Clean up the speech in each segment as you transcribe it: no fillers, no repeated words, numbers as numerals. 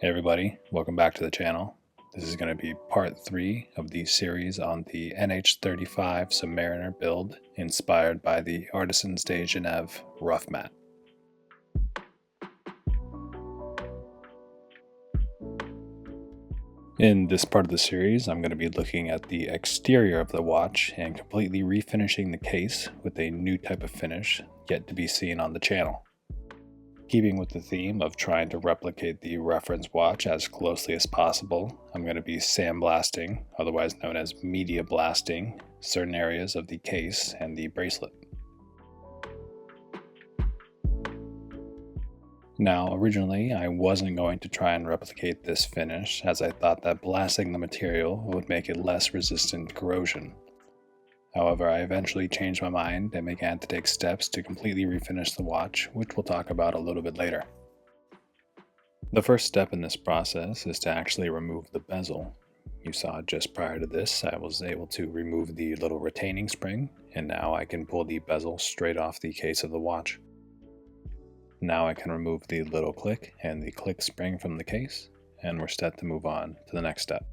Hey everybody, welcome back to the channel. This is going to be part 3 of the series on the NH35 Submariner build inspired by the Artisans de Genève rough mat. In this part of the series, I'm going to be looking at the exterior of the watch and completely refinishing the case with a new type of finish yet to be seen on the channel. Keeping with the theme of trying to replicate the reference watch as closely as possible, I'm going to be sandblasting, otherwise known as media blasting, certain areas of the case and the bracelet. Now, originally, I wasn't going to try and replicate this finish as I thought that blasting the material would make it less resistant to corrosion. However, I eventually changed my mind and began to take steps to completely refinish the watch, which we'll talk about a little bit later. The first step in this process is to actually remove the bezel. You saw just prior to this, I was able to remove the little retaining spring, and now I can pull the bezel straight off the case of the watch. Now I can remove the little click and the click spring from the case, and we're set to move on to the next step.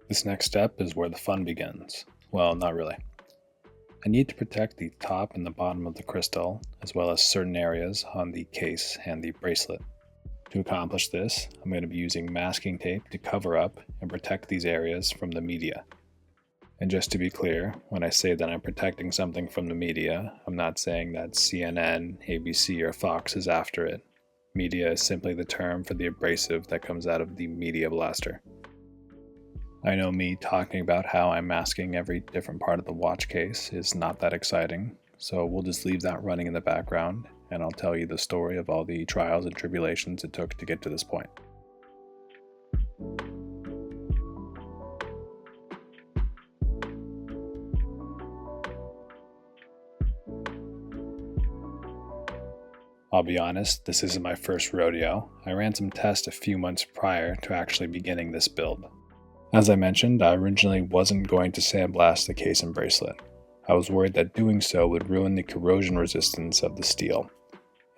This next step is where the fun begins. Well, not really. I need to protect the top and the bottom of the crystal, as well as certain areas on the case and the bracelet. To accomplish this, I'm going to be using masking tape to cover up and protect these areas from the media. And just to be clear, when I say that I'm protecting something from the media, I'm not saying that CNN, ABC, or Fox is after it. Media is simply the term for the abrasive that comes out of the media blaster. I know me talking about how I'm masking every different part of the watch case is not that exciting, so we'll just leave that running in the background, and I'll tell you the story of all the trials and tribulations it took to get to this point. I'll be honest, this isn't my first rodeo. I ran some tests a few months prior to actually beginning this build. As I mentioned, I originally wasn't going to sandblast the case and bracelet. I was worried that doing so would ruin the corrosion resistance of the steel.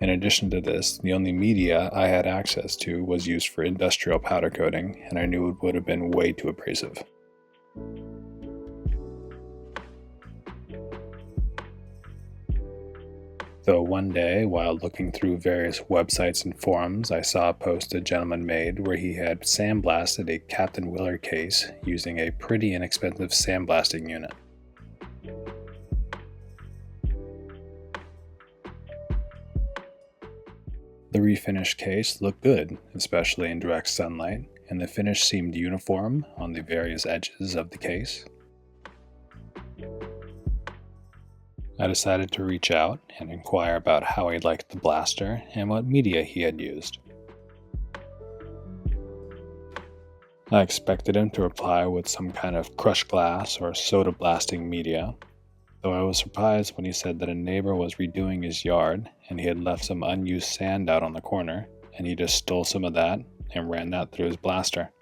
In addition to this, the only media I had access to was used for industrial powder coating, and I knew it would have been way too abrasive. Though one day, while looking through various websites and forums, I saw a post a gentleman made where he had sandblasted a Captain Willard case using a pretty inexpensive sandblasting unit. The refinished case looked good, especially in direct sunlight, and the finish seemed uniform on the various edges of the case. I decided to reach out and inquire about how he liked the blaster and what media he had used. I expected him to reply with some kind of crushed glass or soda blasting media, though I was surprised when he said that a neighbor was redoing his yard and he had left some unused sand out on the corner, and he just stole some of that and ran that through his blaster.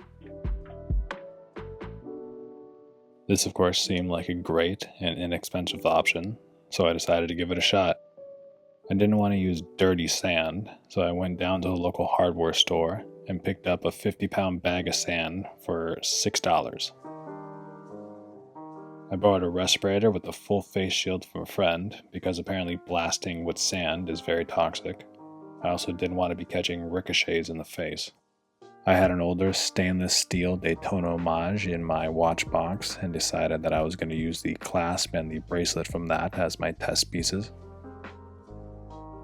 This of course seemed like a great and inexpensive option, so I decided to give it a shot. I didn't want to use dirty sand, so I went down to the local hardware store and picked up a 50-pound bag of sand for $6. I borrowed a respirator with a full face shield from a friend because apparently blasting with sand is very toxic. I also didn't want to be catching ricochets in the face. I had an older stainless steel Daytona homage in my watch box and decided that I was going to use the clasp and the bracelet from that as my test pieces.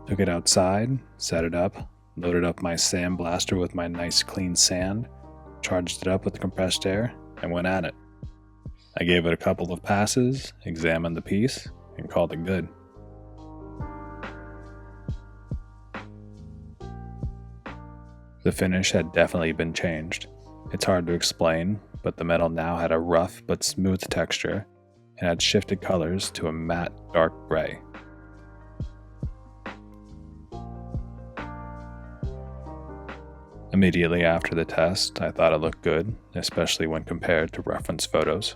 Took it outside, set it up, loaded up my sandblaster with my nice clean sand, charged it up with compressed air, and went at it. I gave it a couple of passes, examined the piece, and called it good. The finish had definitely been changed. It's hard to explain, but the metal now had a rough but smooth texture and had shifted colors to a matte dark gray. Immediately after the test, I thought it looked good, especially when compared to reference photos.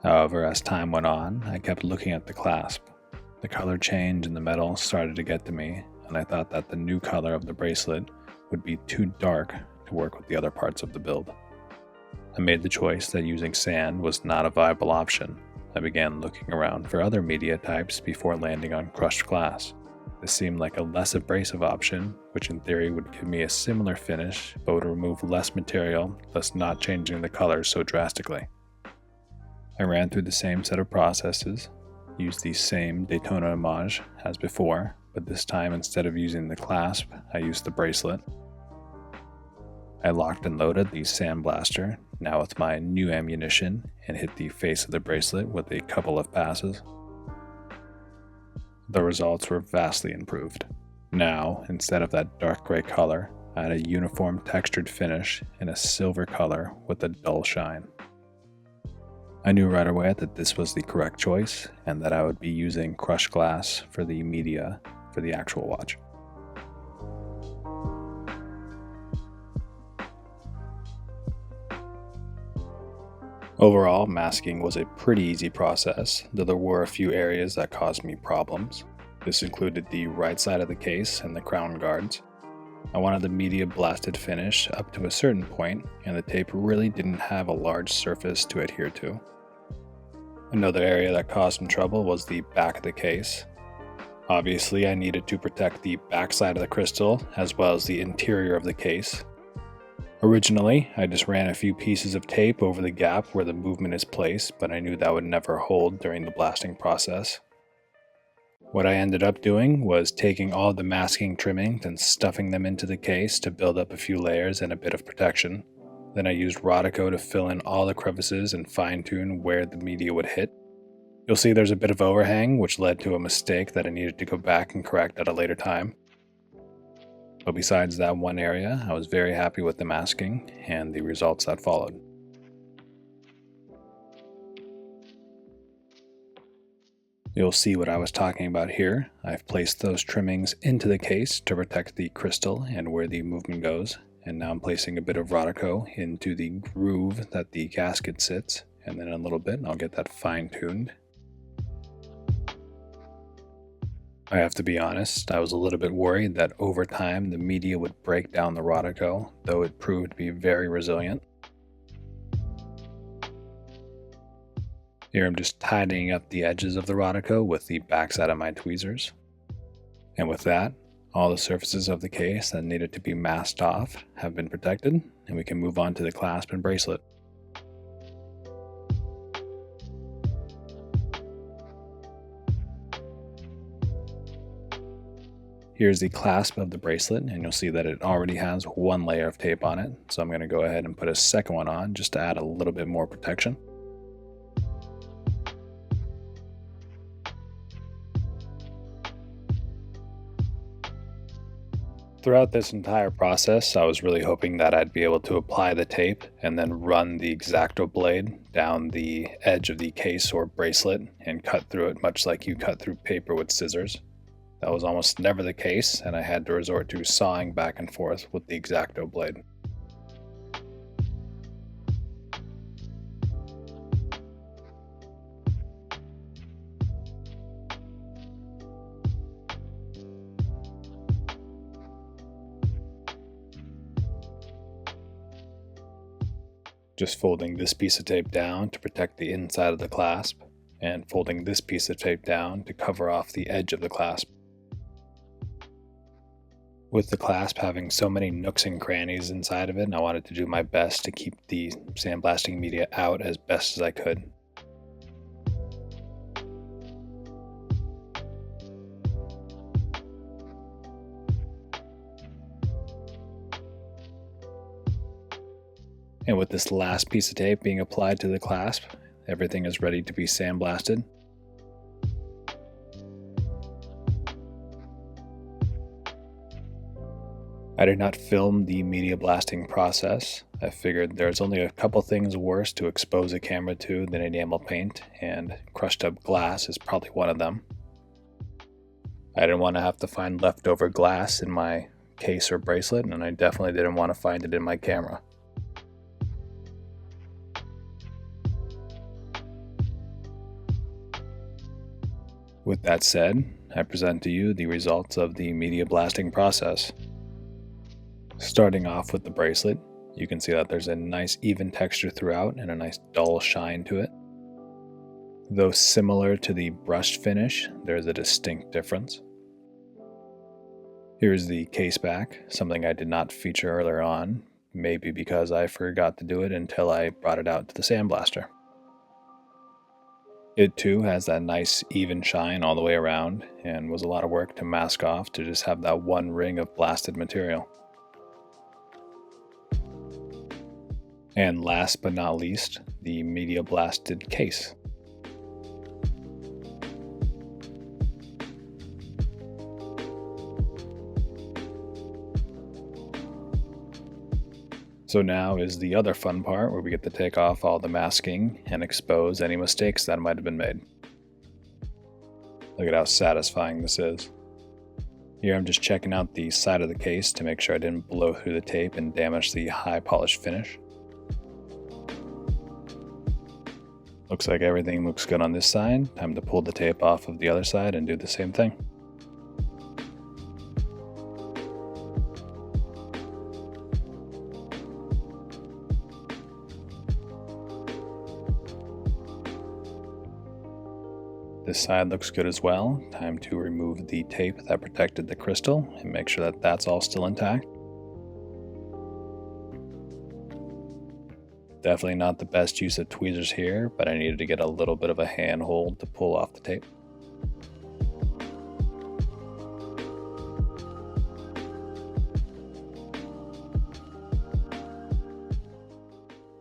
However, as time went on, I kept looking at the clasp. The color change in the metal started to get to me, and I thought that the new color of the bracelet would be too dark to work with the other parts of the build. I made the choice that using sand was not a viable option. I began looking around for other media types before landing on crushed glass. This seemed like a less abrasive option, which in theory would give me a similar finish, but would remove less material, thus not changing the colors so drastically. I ran through the same set of processes, used the same Daytona homage as before, but this time instead of using the clasp, I used the bracelet. I locked and loaded the sandblaster, now with my new ammunition, and hit the face of the bracelet with a couple of passes. The results were vastly improved. Now, instead of that dark gray color, I had a uniform textured finish in a silver color with a dull shine. I knew right away that this was the correct choice and that I would be using crushed glass for the media for the actual watch. Overall, masking was a pretty easy process, though there were a few areas that caused me problems. This included the right side of the case and the crown guards. I wanted the media blasted finish up to a certain point, and the tape really didn't have a large surface to adhere to. Another area that caused some trouble was the back of the case. Obviously, I needed to protect the back side of the crystal as well as the interior of the case. Originally, I just ran a few pieces of tape over the gap where the movement is placed, but I knew that would never hold during the blasting process. What I ended up doing was taking all the masking trimmings and stuffing them into the case to build up a few layers and a bit of protection. Then I used Rodico to fill in all the crevices and fine-tune where the media would hit. You'll see there's a bit of overhang, which led to a mistake that I needed to go back and correct at a later time. But besides that one area, I was very happy with the masking and the results that followed. You'll see what I was talking about here. I've placed those trimmings into the case to protect the crystal and where the movement goes, and now I'm placing a bit of Rodico into the groove that the gasket sits, and then in a little bit I'll get that fine-tuned. I have to be honest, I was a little bit worried that over time the media would break down the Rodico, though it proved to be very resilient. Here I'm just tidying up the edges of the Rodico with the backside of my tweezers. And with that, all the surfaces of the case that needed to be masked off have been protected, and we can move on to the clasp and bracelet. Here's the clasp of the bracelet, and you'll see that it already has one layer of tape on it, so I'm going to go ahead and put a second one on just to add a little bit more protection. Throughout this entire process, I was really hoping that I'd be able to apply the tape and then run the X-Acto blade down the edge of the case or bracelet and cut through it much like you cut through paper with scissors. That was almost never the case, and I had to resort to sawing back and forth with the X-Acto blade. Just folding this piece of tape down to protect the inside of the clasp, and folding this piece of tape down to cover off the edge of the clasp. With the clasp having so many nooks and crannies inside of it, I wanted to do my best to keep the sandblasting media out as best as I could. And with this last piece of tape being applied to the clasp, everything is ready to be sandblasted. I did not film the media blasting process. I figured there's only a couple things worse to expose a camera to than enamel paint, and crushed up glass is probably one of them. I didn't want to have to find leftover glass in my case or bracelet, and I definitely didn't want to find it in my camera. With that said, I present to you the results of the media blasting process. Starting off with the bracelet, you can see that there's a nice even texture throughout and a nice dull shine to it. Though similar to the brushed finish, there is a distinct difference. Here's the case back, something I did not feature earlier on, maybe because I forgot to do it until I brought it out to the sandblaster. It too has that nice even shine all the way around and was a lot of work to mask off to just have that one ring of blasted material. And last but not least, the media blasted case. So now is the other fun part where we get to take off all the masking and expose any mistakes that might have been made. Look at how satisfying this is. Here I'm just checking out the side of the case to make sure I didn't blow through the tape and damage the high polished finish. Looks like everything looks good on this side. Time to pull the tape off of the other side and do the same thing. This side looks good as well. Time to remove the tape that protected the crystal and make sure that that's all still intact. Definitely not the best use of tweezers here, but I needed to get a little bit of a handhold to pull off the tape.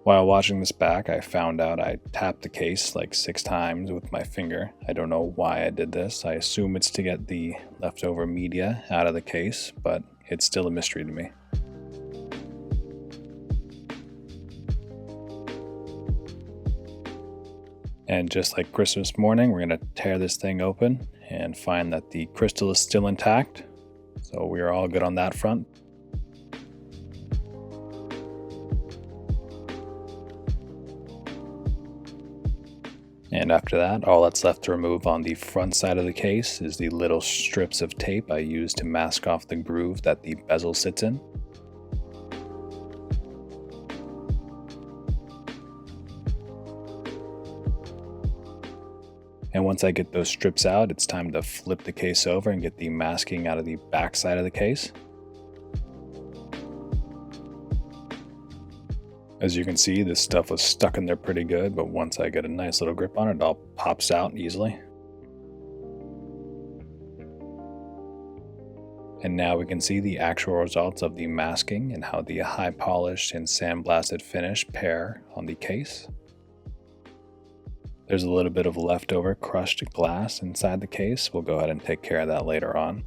While watching this back, I found out I tapped the case like 6 times with my finger. I don't know why I did this. I assume it's to get the leftover media out of the case, but it's still a mystery to me. And just like Christmas morning, we're going to tear this thing open and find that the crystal is still intact. So we are all good on that front. And after that, all that's left to remove on the front side of the case is the little strips of tape I used to mask off the groove that the bezel sits in. And once I get those strips out, it's time to flip the case over and get the masking out of the back side of the case. As you can see, this stuff was stuck in there pretty good, but once I get a nice little grip on it, it all pops out easily. And now we can see the actual results of the masking and how the high polished and sandblasted finish pair on the case. There's a little bit of leftover crushed glass inside the case. We'll go ahead and take care of that later on.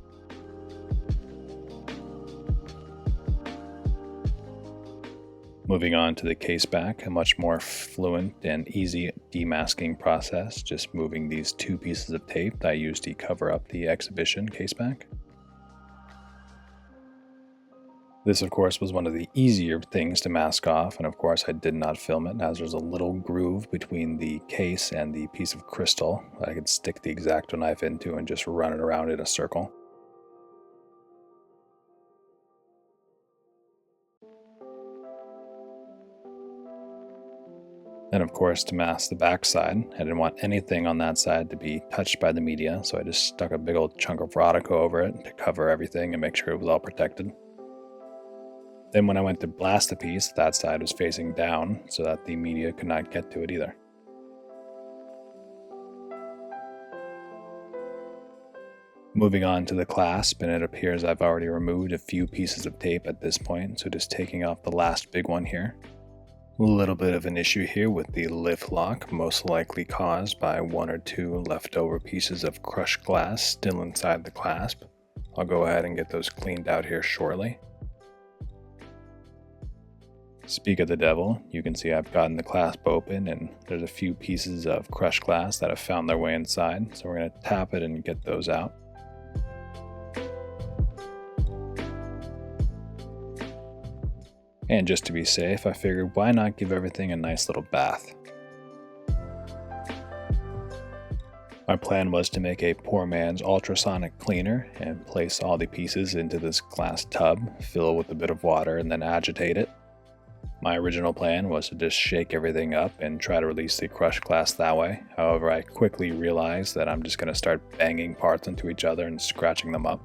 Moving on to the case back, a much more fluent and easy demasking process, just moving these 2 pieces of tape that I used to cover up the exhibition case back. This of course was one of the easier things to mask off, and of course I did not film it as there's a little groove between the case and the piece of crystal that I could stick the X-Acto knife into and just run it around in a circle. Then of course, to mask the back side, I didn't want anything on that side to be touched by the media, so I just stuck a big old chunk of Rodico over it to cover everything and make sure it was all protected. Then when I went to blast the piece, that side was facing down so that the media could not get to it either. Moving on to the clasp, and it appears I've already removed a few pieces of tape at this point, so just taking off the last big one here. A little bit of an issue here with the lift lock, most likely caused by 1 or 2 leftover pieces of crushed glass still inside the clasp. I'll go ahead and get those cleaned out here shortly. Speak of the devil, you can see I've gotten the clasp open and there's a few pieces of crushed glass that have found their way inside, so we're going to tap it and get those out. And just to be safe, I figured why not give everything a nice little bath. My plan was to make a poor man's ultrasonic cleaner and place all the pieces into this glass tub, fill it with a bit of water, and then agitate it. My original plan was to just shake everything up and try to release the crushed glass that way. However, I quickly realized that I'm just going to start banging parts into each other and scratching them up.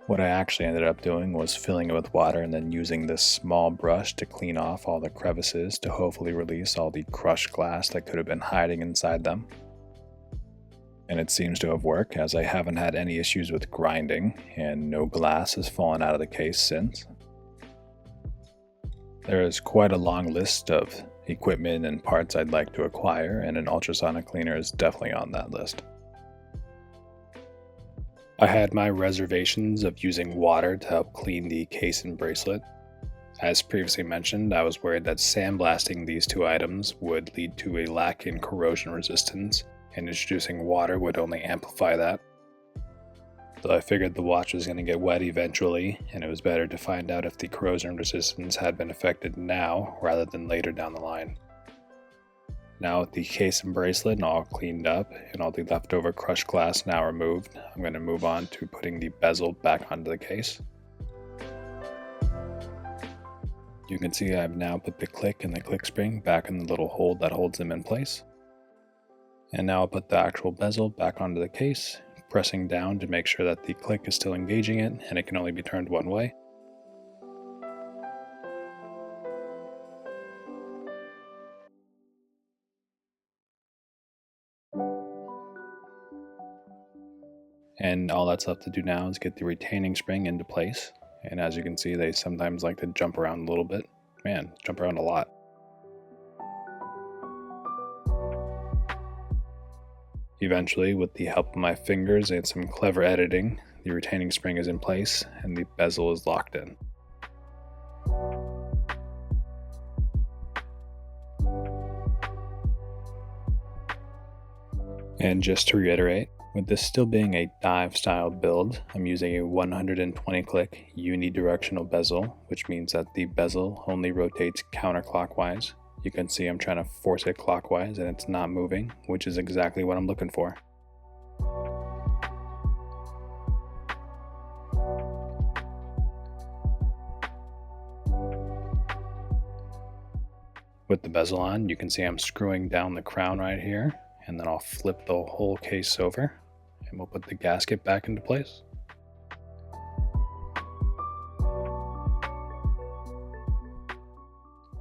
What I actually ended up doing was filling it with water and then using this small brush to clean off all the crevices to hopefully release all the crushed glass that could have been hiding inside them. And it seems to have worked, as I haven't had any issues with grinding, and no glass has fallen out of the case since. There is quite a long list of equipment and parts I'd like to acquire, and an ultrasonic cleaner is definitely on that list. I had my reservations of using water to help clean the case and bracelet. As previously mentioned, I was worried that sandblasting these two items would lead to a lack in corrosion resistance, and introducing water would only amplify that. So I figured the watch was going to get wet eventually, and it was better to find out if the corrosion resistance had been affected now rather than later down the line. Now with the case and bracelet all cleaned up and all the leftover crushed glass now removed, I'm going to move on to putting the bezel back onto the case. You can see I've now put the click and the click spring back in the little hole that holds them in place. And now I'll put the actual bezel back onto the case, pressing down to make sure that the click is still engaging it and it can only be turned one way. And all that's left to do now is get the retaining spring into place. And as you can see, they sometimes like to jump around a little bit. Man, jump around a lot. Eventually, with the help of my fingers and some clever editing, the retaining spring is in place and the bezel is locked in. And just to reiterate, with this still being a dive style build, I'm using a 120 click unidirectional bezel, which means that the bezel only rotates counterclockwise. You can see I'm trying to force it clockwise and it's not moving, which is exactly what I'm looking for. With the bezel on, you can see I'm screwing down the crown right here, and then I'll flip the whole case over and we'll put the gasket back into place.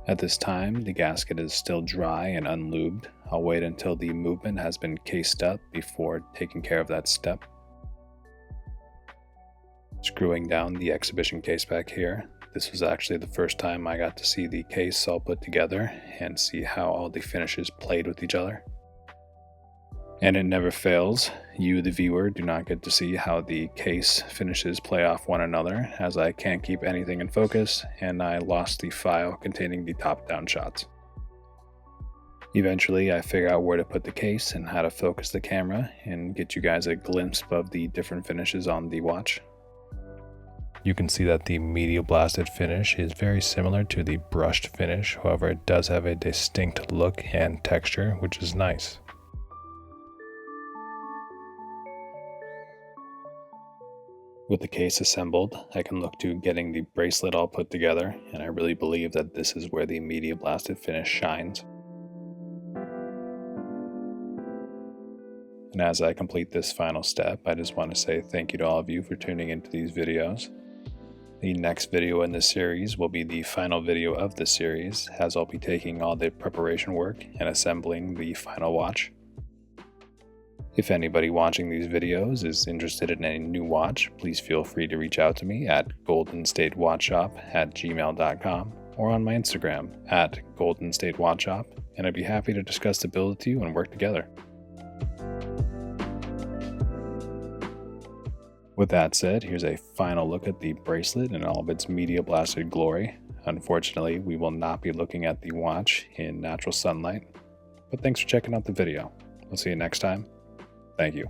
At this time, the gasket is still dry and unlubed. I'll wait until the movement has been cased up before taking care of that step. Screwing down the exhibition case back here. This was actually the first time I got to see the case all put together and see how all the finishes played with each other. And it never fails, you the viewer do not get to see how the case finishes play off one another, as I can't keep anything in focus and I lost the file containing the top-down shots. Eventually I figure out where to put the case and how to focus the camera and get you guys a glimpse of the different finishes on the watch. You can see that the media blasted finish is very similar to the brushed finish, however it does have a distinct look and texture, which is nice. With the case assembled, I can look to getting the bracelet all put together, and I really believe that this is where the media blasted finish shines. And as I complete this final step, I just want to say thank you to all of you for tuning into these videos. The next video in this series will be the final video of the series, as I'll be taking all the preparation work and assembling the final watch. If anybody watching these videos is interested in a new watch, please feel free to reach out to me at goldenstatewatchshop@gmail.com or on my Instagram @goldenstatewatchshop, and I'd be happy to discuss the build with you and work together. With that said, here's a final look at the bracelet in all of its media blasted glory. Unfortunately, we will not be looking at the watch in natural sunlight, but thanks for checking out the video. We'll see you next time. Thank you.